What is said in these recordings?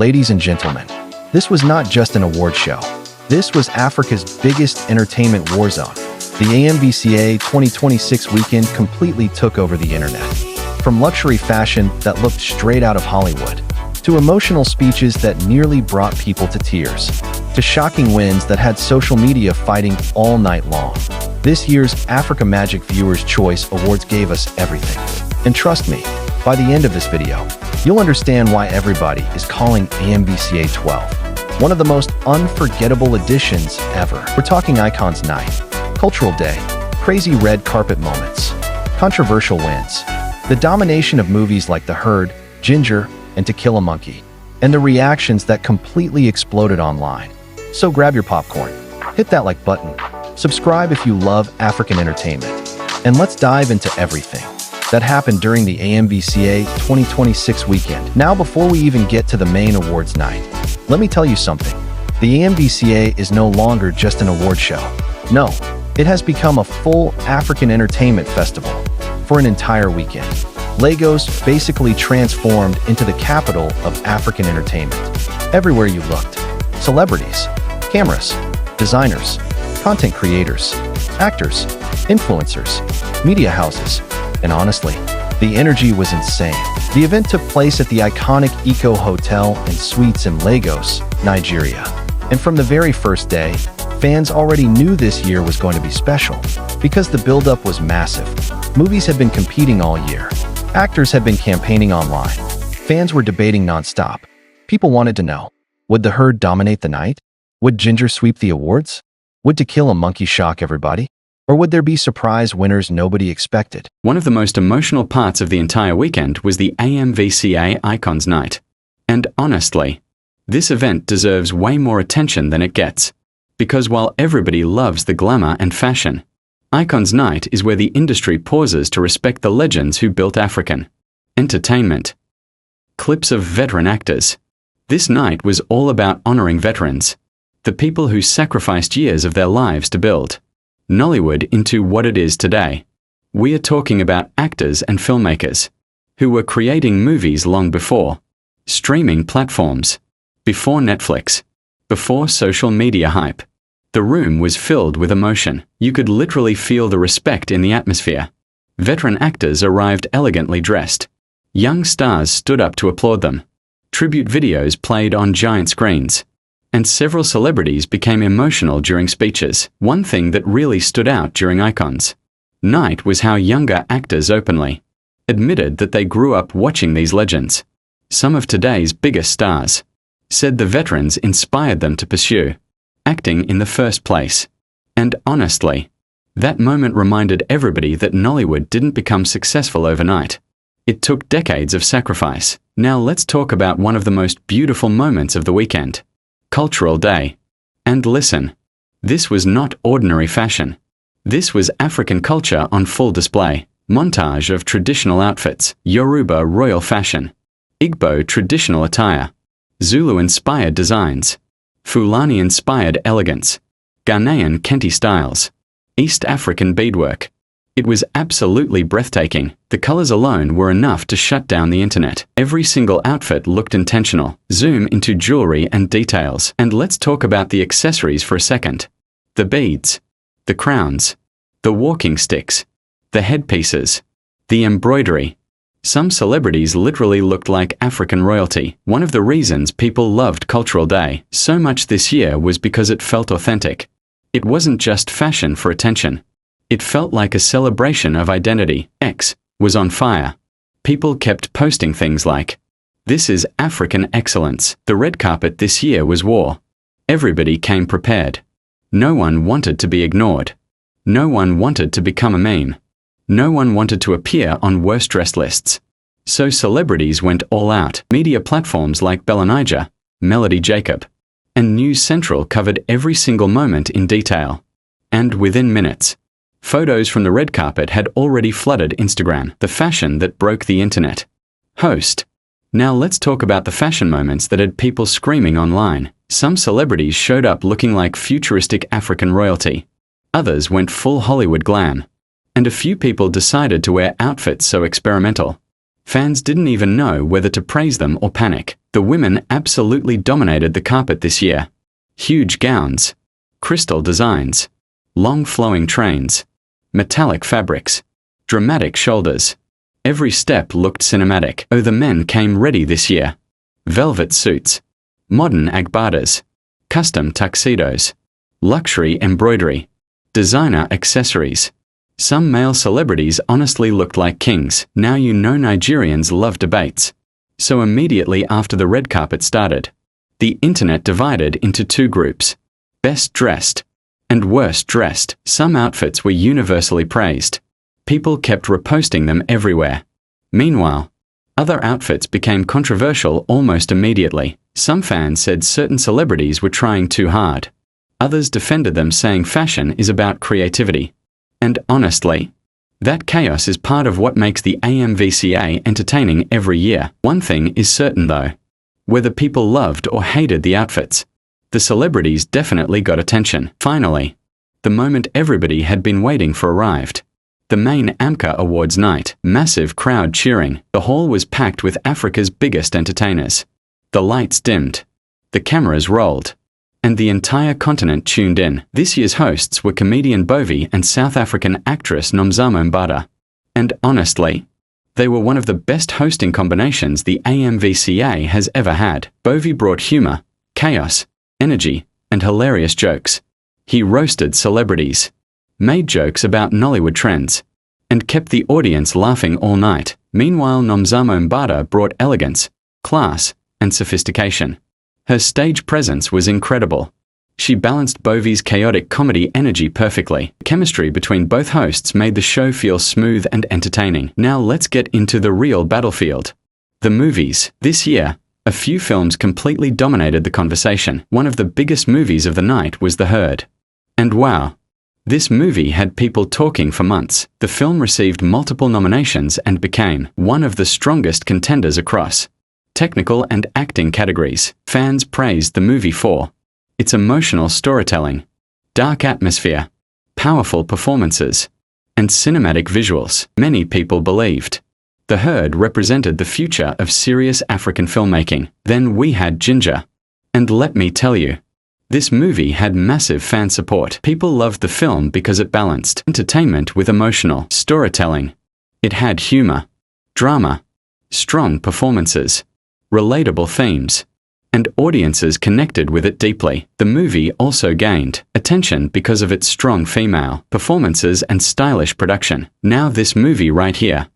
Ladies and gentlemen, this was not just an award show. This was Africa's biggest entertainment war zone. The AMVCA 2026 weekend completely took over the internet. From luxury fashion that looked straight out of Hollywood, to emotional speeches that nearly brought people to tears, to shocking wins that had social media fighting all night long. This year's Africa Magic Viewers' Choice Awards gave us everything. And trust me, by the end of this video, you'll understand why everybody is calling AMVCA 12 one of the most unforgettable editions ever. We're talking Icons Night, Cultural Day, crazy red carpet moments, controversial wins, the domination of movies like The Herd, Gingerrr, and To Kill a Monkey, and the reactions that completely exploded online. So grab your popcorn, hit that like button, subscribe if you love African entertainment, and let's dive into everything that happened during the AMVCA 2026 weekend. Now, before we even get to the main awards night, let me tell you something. The AMVCA is no longer just an award show. No, it has become a full African entertainment festival for an entire weekend. Lagos basically transformed into the capital of African entertainment. Everywhere you looked, celebrities, cameras, designers, content creators, actors, influencers, media houses, and honestly, the energy was insane. The event took place at the iconic Eco Hotel and Suites in Lagos, Nigeria. And from the very first day, fans already knew this year was going to be special because the build-up was massive. Movies had been competing all year. Actors had been campaigning online. Fans were debating non-stop. People wanted to know, would The Herd dominate the night? Would Gingerrr sweep the awards? Would To Kill a Monkey shock everybody? Or would there be surprise winners nobody expected? One of the most emotional parts of the entire weekend was the AMVCA Icons Night. And honestly, this event deserves way more attention than it gets. Because while everybody loves the glamour and fashion, Icons Night is where the industry pauses to respect the legends who built African entertainment. Clips of veteran actors. This night was all about honoring veterans, the people who sacrificed years of their lives to build Nollywood into what it is today. We are talking about actors and filmmakers who were creating movies long before streaming platforms, before Netflix, before social media hype. The room was filled with emotion. You could literally feel the respect in the atmosphere. Veteran actors arrived elegantly dressed. Young stars stood up to applaud them. Tribute videos played on giant screens. And several celebrities became emotional during speeches. One thing that really stood out during Icons Night was how younger actors openly admitted that they grew up watching these legends. Some of today's biggest stars said the veterans inspired them to pursue acting in the first place. And honestly, that moment reminded everybody that Nollywood didn't become successful overnight. It took decades of sacrifice. Now let's talk about one of the most beautiful moments of the weekend. Cultural Day. And listen, this was not ordinary fashion. This was African culture on full display. Montage of traditional outfits, Yoruba royal fashion, Igbo traditional attire, Zulu-inspired designs, Fulani-inspired elegance, Ghanaian Kente styles, East African beadwork. It was absolutely breathtaking. The colors alone were enough to shut down the internet. Every single outfit looked intentional. Zoom into jewelry and details. And let's talk about the accessories for a second. The beads, the crowns, the walking sticks, the headpieces, the embroidery. Some celebrities literally looked like African royalty. One of the reasons people loved Cultural Day so much this year was because it felt authentic. It wasn't just fashion for attention. It felt like a celebration of identity. X was on fire. People kept posting things like, "This is African excellence." The red carpet this year was war. Everybody came prepared. No one wanted to be ignored. No one wanted to become a meme. No one wanted to appear on worst dressed lists. So celebrities went all out. Media platforms like BellaNaija, Melody Jacob, and News Central covered every single moment in detail. And within minutes, photos from the red carpet had already flooded Instagram, the fashion that broke the internet. Host. Now let's talk about the fashion moments that had people screaming online. Some celebrities showed up looking like futuristic African royalty. Others went full Hollywood glam. And a few people decided to wear outfits so experimental Fans didn't even know whether to praise them or panic. The women absolutely dominated the carpet this year. Huge gowns, crystal designs, long flowing trains, metallic fabrics, dramatic shoulders. Every step looked cinematic. Oh, the men came ready this year. Velvet suits, modern agbadas, custom tuxedos, luxury embroidery, designer accessories. Some male celebrities honestly looked like kings. Now you know Nigerians love debates. So immediately after the red carpet started, the internet divided into two groups: best dressed and worst dressed. Some outfits were universally praised. People kept reposting them everywhere. Meanwhile, other outfits became controversial almost immediately. Some fans said certain celebrities were trying too hard. Others defended them, saying fashion is about creativity. And honestly, that chaos is part of what makes the AMVCA entertaining every year. One thing is certain though. Whether people loved or hated the outfits, the celebrities definitely got attention. Finally, the moment everybody had been waiting for arrived. The main AMVCA Awards night. Massive crowd cheering. The hall was packed with Africa's biggest entertainers. The lights dimmed. The cameras rolled. And the entire continent tuned in. This year's hosts were comedian Bovi and South African actress Nomzamo Mbatha. And honestly, they were one of the best hosting combinations the AMVCA has ever had. Bovi brought humor, chaos, energy, and hilarious jokes. He roasted celebrities, made jokes about Nollywood trends, and kept the audience laughing all night. Meanwhile, Nomzamo Mbatha brought elegance, class, and sophistication. Her stage presence was incredible. She balanced Bovi's chaotic comedy energy perfectly. The chemistry between both hosts made the show feel smooth and entertaining. Now let's get into the real battlefield. The movies. This year, a few films completely dominated the conversation. One of the biggest movies of the night was The Herd. And wow, this movie had people talking for months. The film received multiple nominations and became one of the strongest contenders across technical and acting categories. Fans praised the movie for its emotional storytelling, dark atmosphere, powerful performances, and cinematic visuals. Many people believed The Herd represented the future of serious African filmmaking. Then we had Gingerrr. And let me tell you, this movie had massive fan support. People loved the film because it balanced entertainment with emotional storytelling. It had humor, drama, strong performances, relatable themes, and audiences connected with it deeply. The movie also gained attention because of its strong female performances and stylish production. Now this movie right here,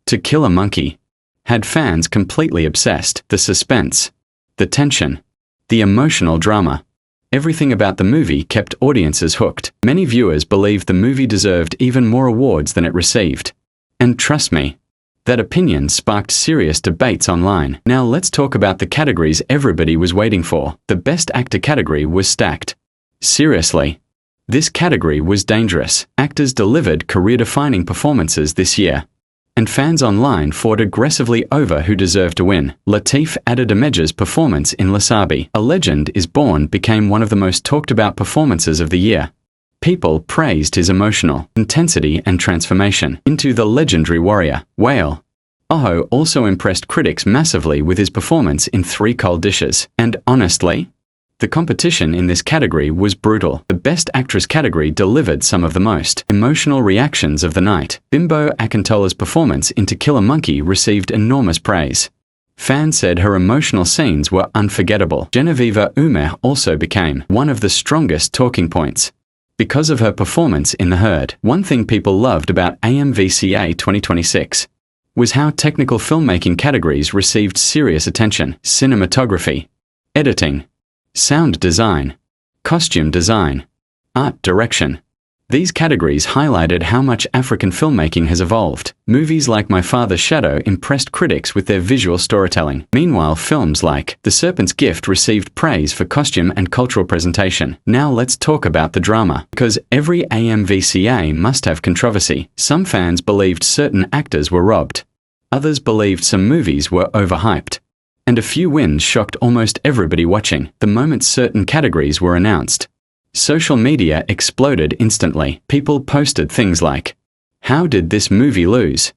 To Kill a Monkey, had fans completely obsessed. The suspense, the tension, the emotional drama, everything about the movie kept audiences hooked. Many viewers believed the movie deserved even more awards than it received. And trust me, that opinion sparked serious debates online. Now let's talk about the categories everybody was waiting for. The Best Actor category was stacked. Seriously, this category was dangerous. Actors delivered career-defining performances this year, and fans online fought aggressively over who deserved to win. Lateef Adedimeji's performance in Lisabi, A Legend is Born became one of the most talked-about performances of the year. People praised his emotional intensity and transformation into the legendary warrior. Whale. Oho also impressed critics massively with his performance in Three Cold Dishes. And honestly, the competition in this category was brutal. The Best Actress category delivered some of the most emotional reactions of the night. Bimbo Akintola's performance in To Kill a Monkey received enormous praise. Fans said her emotional scenes were unforgettable. Genevieve Ume also became one of the strongest talking points because of her performance in The Herd. One thing people loved about AMVCA 2026 was how technical filmmaking categories received serious attention. Cinematography, editing, sound design, costume design, art direction. These categories highlighted how much African filmmaking has evolved. Movies like My Father's Shadow impressed critics with their visual storytelling. Meanwhile, films like The Serpent's Gift received praise for costume and cultural presentation. Now let's talk about the drama. Because every AMVCA must have controversy. Some fans believed certain actors were robbed. Others believed some movies were overhyped. And a few wins shocked almost everybody watching. The moment certain categories were announced, social media exploded instantly. People posted things like, "How did this movie lose?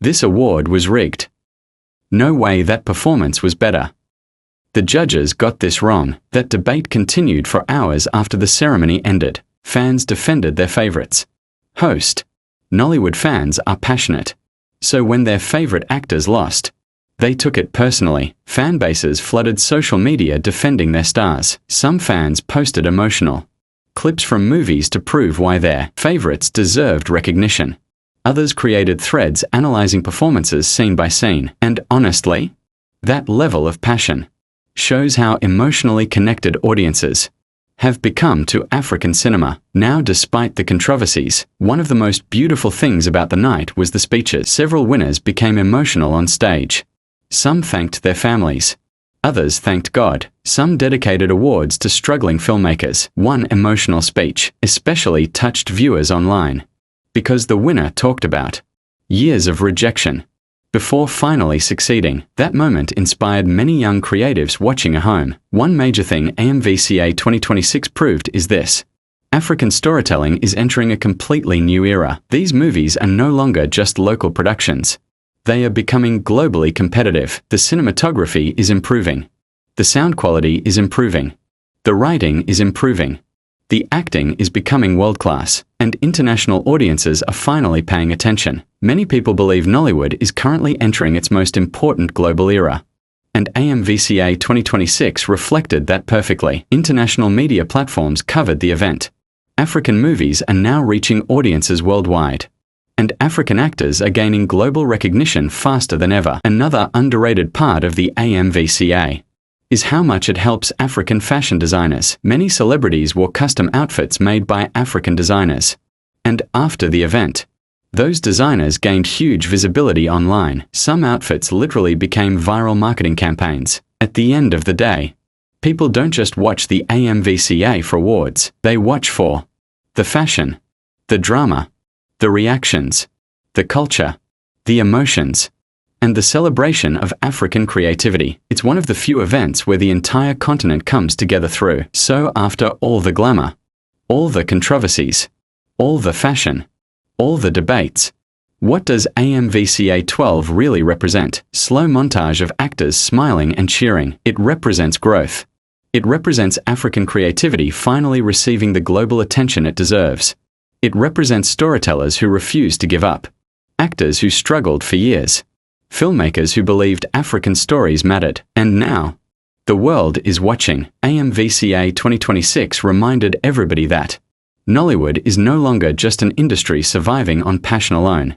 This award was rigged." No way that performance was better. The judges got this wrong. That debate continued for hours after the ceremony ended. Fans defended their favorites. Host. Nollywood fans are passionate. So when their favorite actors lost, they took it personally. Fan bases flooded social media defending their stars. Some fans posted emotional clips from movies to prove why their favorites deserved recognition. Others created threads analyzing performances scene by scene. And honestly, that level of passion shows how emotionally connected audiences have become to African cinema. Now, despite the controversies, one of the most beautiful things about the night was the speeches. Several winners became emotional on stage. Some thanked their families. Others thanked God. Some dedicated awards to struggling filmmakers. One emotional speech especially touched viewers online because the winner talked about years of rejection before finally succeeding. That moment inspired many young creatives watching at home. One major thing AMVCA 2026 proved is this: African storytelling is entering a completely new era. These movies are no longer just local productions. They are becoming globally competitive. The cinematography is improving. The sound quality is improving. The writing is improving. The acting is becoming world-class, and international audiences are finally paying attention. Many people believe Nollywood is currently entering its most important global era, and AMVCA 2026 reflected that perfectly. International media platforms covered the event. African movies are now reaching audiences worldwide, and African actors are gaining global recognition faster than ever. Another underrated part of the AMVCA is how much it helps African fashion designers. Many celebrities wore custom outfits made by African designers. And after the event, those designers gained huge visibility online. Some outfits literally became viral marketing campaigns. At the end of the day, people don't just watch the AMVCA for awards. They watch for the fashion, the drama, the reactions, the culture, the emotions, and the celebration of African creativity. It's one of the few events where the entire continent comes together through. So after all the glamour, all the controversies, all the fashion, all the debates, what does AMVCA 12 really represent? Slow montage of actors smiling and cheering. It represents growth. It represents African creativity finally receiving the global attention it deserves. It represents storytellers who refuse to give up, actors who struggled for years, filmmakers who believed African stories mattered. And now, the world is watching. AMVCA 2026 reminded everybody that Nollywood is no longer just an industry surviving on passion alone.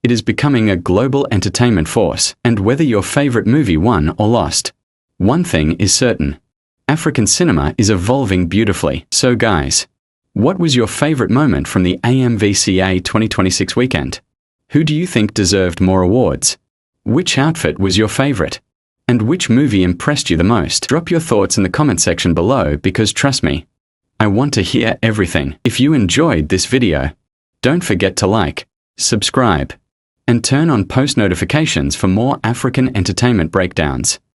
It is becoming a global entertainment force. And whether your favorite movie won or lost, one thing is certain: African cinema is evolving beautifully. So guys, what was your favorite moment from the AMVCA 2026 weekend? Who do you think deserved more awards? Which outfit was your favorite? And which movie impressed you the most? Drop your thoughts in the comment section below, because trust me, I want to hear everything. If you enjoyed this video, don't forget to like, subscribe, and turn on post notifications for more African entertainment breakdowns.